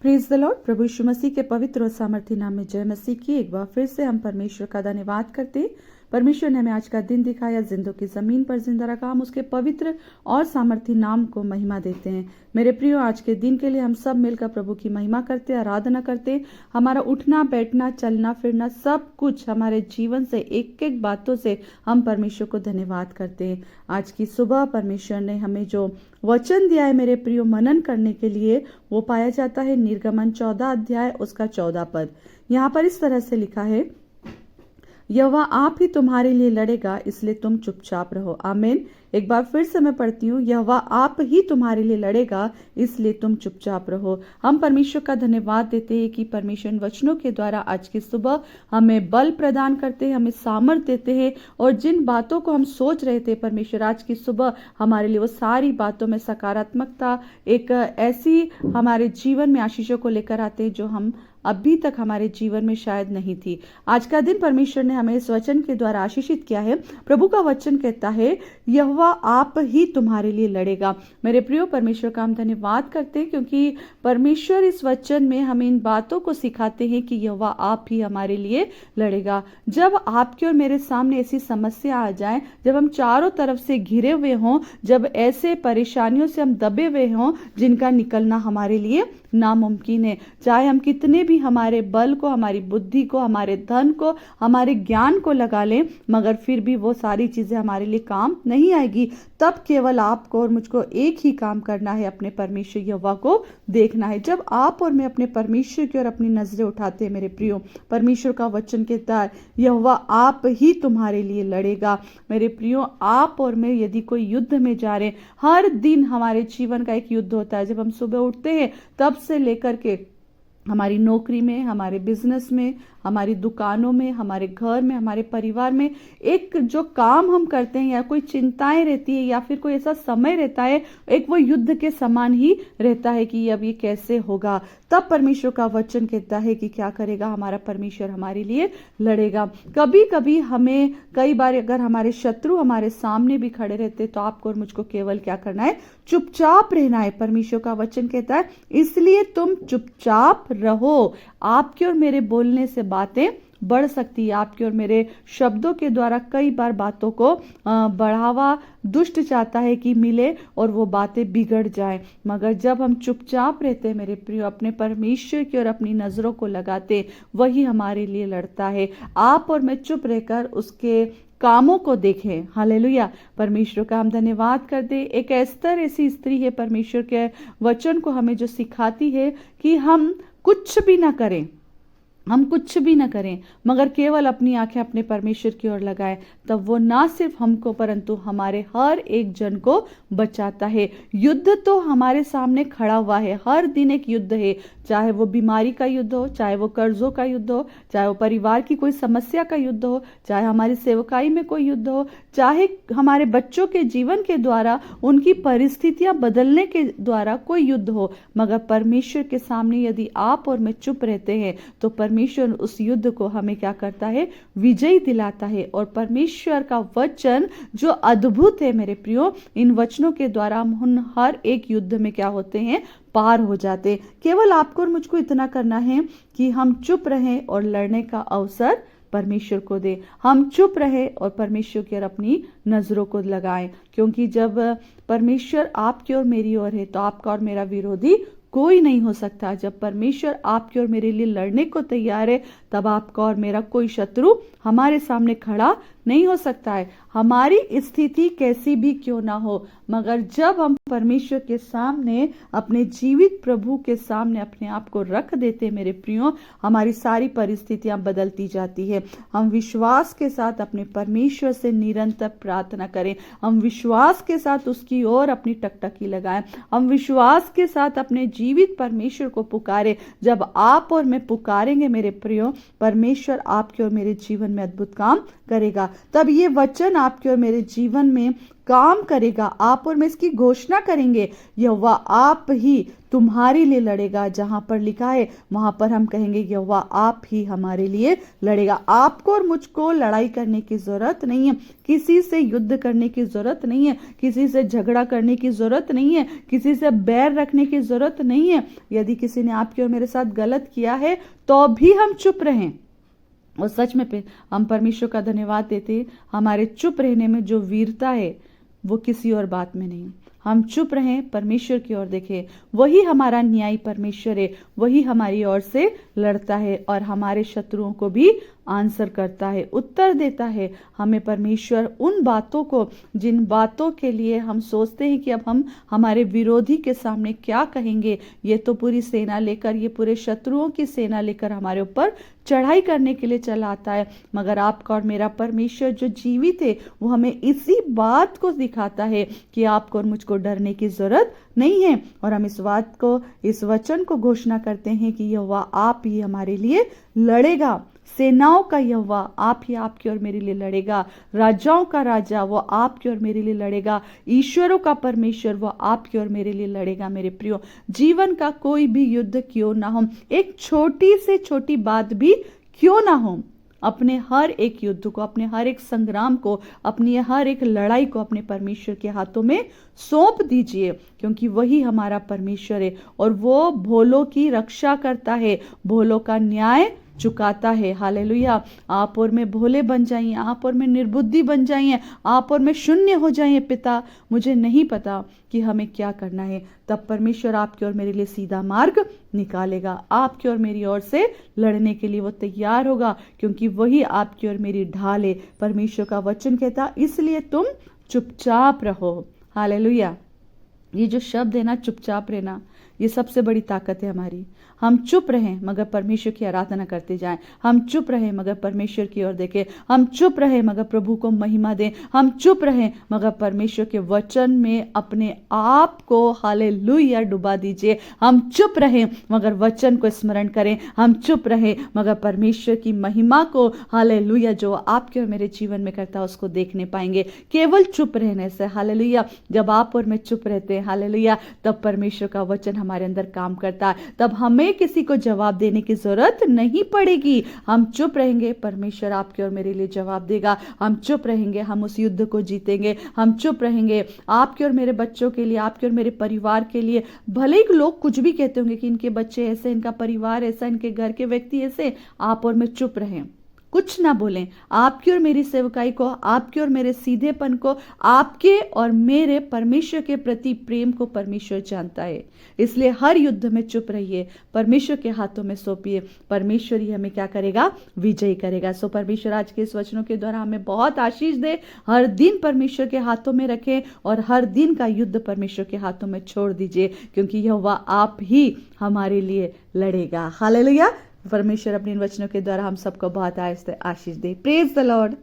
Praise the lord. प्रभु यीशु मसीह के पवित्र और सामर्थी नाम में जय मसीह की। एक बार फिर से हम परमेश्वर का धन्यवाद करते हैं। परमेश्वर ने हमें आज का दिन दिखाया, जिंदों की जमीन पर जिंदा रखा। हम उसके पवित्र और सामर्थी नाम को महिमा देते हैं। मेरे प्रियो, आज के दिन के लिए हम सब मिलकर प्रभु की महिमा करते, आराधना करते। हमारा उठना बैठना चलना फिरना सब कुछ हमारे जीवन से एक एक बातों से हम परमेश्वर को धन्यवाद करते हैं। आज की सुबह परमेश्वर ने हमें जो वचन दिया है मेरे प्रियो मनन करने के लिए, वो पाया जाता है निर्गमन 14 अध्याय उसका 14 पद। यहाँ पर इस तरह से लिखा है, यहोवा आप ही तुम्हारे लिए लड़ेगा, इसलिए तुम चुपचाप रहो। आमीन। एक बार फिर से मैं पढ़ती हूँ, यहोवा आप ही तुम्हारे लिए लड़ेगा, इसलिए तुम चुपचाप रहो। हम परमेश्वर का धन्यवाद देते हैं कि परमेश्वर वचनों के द्वारा आज की सुबह हमें बल प्रदान करते हैं, हमें सामर्थ देते हैं, और जिन बातों को हम सोच रहे थे परमेश्वर आज की सुबह हमारे लिए वो सारी बातों में सकारात्मकता, एक ऐसी हमारे जीवन में आशीषों को लेकर आते हैं जो हम अभी तक हमारे जीवन में शायद नहीं थी। आज का दिन परमेश्वर ने हमें इस वचन के द्वारा आशीषित किया है। प्रभु का वचन कहता है, यहोवा आप ही तुम्हारे लिए लड़ेगा। मेरे प्रियो, परमेश्वर का हम धन्यवाद करते हैं क्योंकि परमेश्वर इस वचन में हमें इन बातों को सिखाते हैं कि यहोवा आप ही हमारे लिए लड़ेगा। जब आपके और मेरे सामने ऐसी समस्या आ जाए, जब हम चारों तरफ से घिरे हुए हों, जब ऐसे परेशानियों से हम दबे हुए हों जिनका निकलना हमारे लिए नामुमकिन है, चाहे हम कितने भी हमारे बल को, हमारी बुद्धि को, हमारे धन को, हमारे ज्ञान को लगा लें, मगर फिर भी वो सारी चीजें हमारे लिए काम नहीं आएगी। तब केवल आपको और मुझको एक ही काम करना है, अपने परमेश्वर यहोवा को देखना है। जब आप और मैं अपने परमेश्वर की ओर अपनी नजरें उठाते हैं मेरे प्रियो, परमेश्वर का वचन कहता है, यहोवा आप ही तुम्हारे लिए लड़ेगा। मेरे प्रियो, आप और मैं यदि कोई युद्ध में जा रहे हैं, हर दिन हमारे जीवन का एक युद्ध होता है। जब हम सुबह उठते हैं तब से लेकर के हमारी नौकरी में, हमारे बिजनेस में, हमारी दुकानों में, हमारे घर में, हमारे परिवार में, एक जो काम हम करते हैं या कोई चिंताएं रहती है या फिर कोई ऐसा समय रहता है, एक वो युद्ध के समान ही रहता है कि अब ये कैसे होगा। तब परमेश्वर का वचन कहता है कि क्या करेगा हमारा परमेश्वर, हमारे लिए लड़ेगा। कभी कभी हमें, कई बार अगर हमारे शत्रु हमारे सामने भी खड़े रहते तो आपको और मुझको केवल क्या करना है, चुपचाप रहना है। परमेश्वर का वचन कहता है, इसलिए तुम चुपचाप रहो। आपके और मेरे बोलने से बातें बढ़ सकती है। आपके और मेरे शब्दों के द्वारा कई बार बातों को बढ़ावा दुष्ट चाहता है कि मिले और वो बातें बिगड़ जाए, मगर जब हम चुपचाप रहते हैं मेरे प्रियो, अपने परमेश्वर की और अपनी नजरों को लगाते, वही हमारे लिए लड़ता है। आप और मैं चुप रहकर उसके कामों को देखें। हालेलुया। परमेश्वर का हम धन्यवाद करते। एक एस्तर ऐसी स्त्री है, परमेश्वर के वचन को हमें जो सिखाती है कि हम कुछ भी ना करें, हम कुछ भी न करें, मगर केवल अपनी आंखें अपने परमेश्वर की ओर लगाएं, तब वो ना सिर्फ हमको परंतु हमारे हर एक जन को बचाता है। युद्ध तो हमारे सामने खड़ा हुआ है, हर दिन एक युद्ध है, चाहे वो बीमारी का युद्ध हो, चाहे वो कर्जों का युद्ध हो, चाहे वो परिवार की कोई समस्या का युद्ध हो, चाहे हमारी सेवकाई में कोई युद्ध हो, चाहे हमारे बच्चों के जीवन के द्वारा उनकी परिस्थितियां बदलने के द्वारा कोई युद्ध हो, मगर परमेश्वर के सामने यदि आप और मैं चुप रहते हैं तो परमेश्वर उस युद्ध को हमें क्या करता है, विजयी दिलाता है। और परमेश्वर का वचन जो अद्भुत है मेरे प्रियो, इन वचनों के द्वारा हम हर एक युद्ध में क्या होते हैं, पार हो जाते। केवल आपको और मुझको इतना करना है कि हम चुप रहें और लड़ने का अवसर परमेश्वर को दे। हम चुप रहे और परमेश्वर की ओर अपनी नजरों को लगाएं, क्योंकि जब परमेश्वर आपकी और मेरी ओर है तो आपका और मेरा विरोधी कोई नहीं हो सकता। जब परमेश्वर आपके और मेरे लिए लड़ने को तैयार है, तब आपका और मेरा कोई शत्रु हमारे सामने खड़ा नहीं हो सकता है। हमारी स्थिति कैसी भी क्यों ना हो, मगर जब हम परमेश्वर के सामने, अपने जीवित प्रभु के सामने अपने आप को रख देते मेरे प्रियो, हमारी सारी परिस्थितियां बदलती जाती है। हम विश्वास के साथ अपने परमेश्वर से निरंतर प्रार्थना करें, हम विश्वास के साथ उसकी ओर अपनी टकटकी लगाएं, हम विश्वास के साथ अपने जीवित परमेश्वर को पुकारे। जब आप और मैं पुकारेंगे मेरे प्रियो, परमेश्वर आपके और मेरे जीवन में अद्भुत काम करेगा, तब ये वचन आपके और मेरे जीवन में काम करेगा। आप और मैं इसकी घोषणा करेंगे, यहोवा आप ही तुम्हारे लिए लड़ेगा। जहां पर लिखा है वहां पर हम कहेंगे यहोवा आप ही हमारे लिए लड़ेगा। आपको और मुझको लड़ाई करने की जरूरत नहीं है, किसी से युद्ध करने की जरूरत नहीं है, किसी से झगड़ा करने की जरूरत नहीं है, किसी से बैर रखने की जरूरत नहीं है। यदि किसी ने आपके और मेरे साथ गलत किया है तो भी हम चुप रहें। और सच में हम परमेश्वर का धन्यवाद देते, हमारे चुप रहने में जो वीरता है वो किसी और बात में नहीं। हम चुप रहें, परमेश्वर की ओर देखें, वही हमारा न्यायी परमेश्वर है, वही हमारी ओर से लड़ता है और हमारे शत्रुओं को भी आंसर करता है, उत्तर देता है। हमें परमेश्वर उन बातों को, जिन बातों के लिए हम सोचते हैं कि अब हम हमारे विरोधी के सामने क्या कहेंगे, ये तो पूरी सेना लेकर, ये पूरे शत्रुओं की सेना लेकर हमारे ऊपर चढ़ाई करने के लिए चला आता है, मगर आपका और मेरा परमेश्वर जो जीवित है वो हमें इसी बात को दिखाता है कि आपको और मुझको डरने की जरूरत नहीं है। और हम इस बात को, इस वचन को घोषणा करते हैं कि यहोवा आप ही हमारे लिए लड़ेगा। सेनाओं का यहोवा आप ही आपके और मेरे लिए लड़ेगा। राजाओं का राजा वो आपके और मेरे लिए लड़ेगा। ईश्वरों का परमेश्वर वो आपके और मेरे लिए लड़ेगा। मेरे प्रियो, जीवन का कोई भी युद्ध क्यों ना हो, एक छोटी से छोटी बात भी क्यों ना हो, अपने हर एक युद्ध को, अपने हर एक संग्राम को, अपनी हर एक लड़ाई को अपने परमेश्वर के हाथों में सौंप दीजिए, क्योंकि वही हमारा परमेश्वर है और वो भोलों की रक्षा करता है, भोलों का न्याय चुकाता है। हालेलुया। आप और मैं भोले बन जाइए, आप और मैं निर्बुद्धि बन जाइए, आप और मैं शून्य हो जाइए। पिता, मुझे नहीं पता कि हमें क्या करना है, तब परमेश्वर आपके और मेरे लिए सीधा मार्ग निकालेगा। आपके और मेरी ओर से लड़ने के लिए वो तैयार होगा, क्योंकि वही आपकी और मेरी ढाल है। परमेश्वर का वचन कहता, इसलिए तुम चुपचाप रहो। हालेलुया। ये जो शब्द है ना, चुपचाप रहना, ये सबसे बड़ी ताकत है हमारी। हम चुप रहें मगर परमेश्वर की आराधना करते जाएं, हम चुप रहें मगर परमेश्वर की ओर देखें, हम चुप रहें मगर प्रभु को महिमा दें, हम चुप रहें मगर परमेश्वर के वचन में अपने आप को हालेलुया डुबा दीजिए। हम चुप रहें मगर वचन को स्मरण करें, हम चुप रहें मगर परमेश्वर की महिमा को हालेलुया जो आपके और मेरे जीवन में करता है उसको देखने पाएंगे। केवल चुप रहने से, हालेलुया, जब आप और मैं चुप रहते हैं, हालेलुया, तब परमेश्वर का वचन हमारे अंदर काम करता है। तब हमें किसी को जवाब देने की जरूरत नहीं पड़ेगी। हम चुप रहेंगे, परमेश्वर आपके और मेरे लिए जवाब देगा। हम चुप रहेंगे, हम उस युद्ध को जीतेंगे। हम चुप रहेंगे आपके और मेरे बच्चों के लिए, आपके और मेरे परिवार के लिए। भले ही लोग कुछ भी कहते होंगे कि इनके बच्चे ऐसे, इनका परिवार ऐसा, इनके घर के व्यक्ति ऐसे, आप और मैं चुप रहें, कुछ ना बोलें। आपकी और मेरी सेवकाई को, आपके और मेरे सीधेपन को, आपके और मेरे परमेश्वर के प्रति प्रेम को परमेश्वर जानता है। इसलिए हर युद्ध में चुप रहिए, परमेश्वर के हाथों में सौंपिए। परमेश्वर ही हमें क्या करेगा? विजयी करेगा। सो परमेश्वर आज के इस वचनों के द्वारा हमें बहुत आशीष दे। हर दिन परमेश्वर के हाथों में रखें और हर दिन का युद्ध परमेश्वर के हाथों में छोड़ दीजिए, क्योंकि यहोवा आप ही हमारे लिए लड़ेगा। हालेलुया। परमेश्वर अपने इन वचनों के द्वारा हम सबको बहुत आशीष दे। Praise the Lord.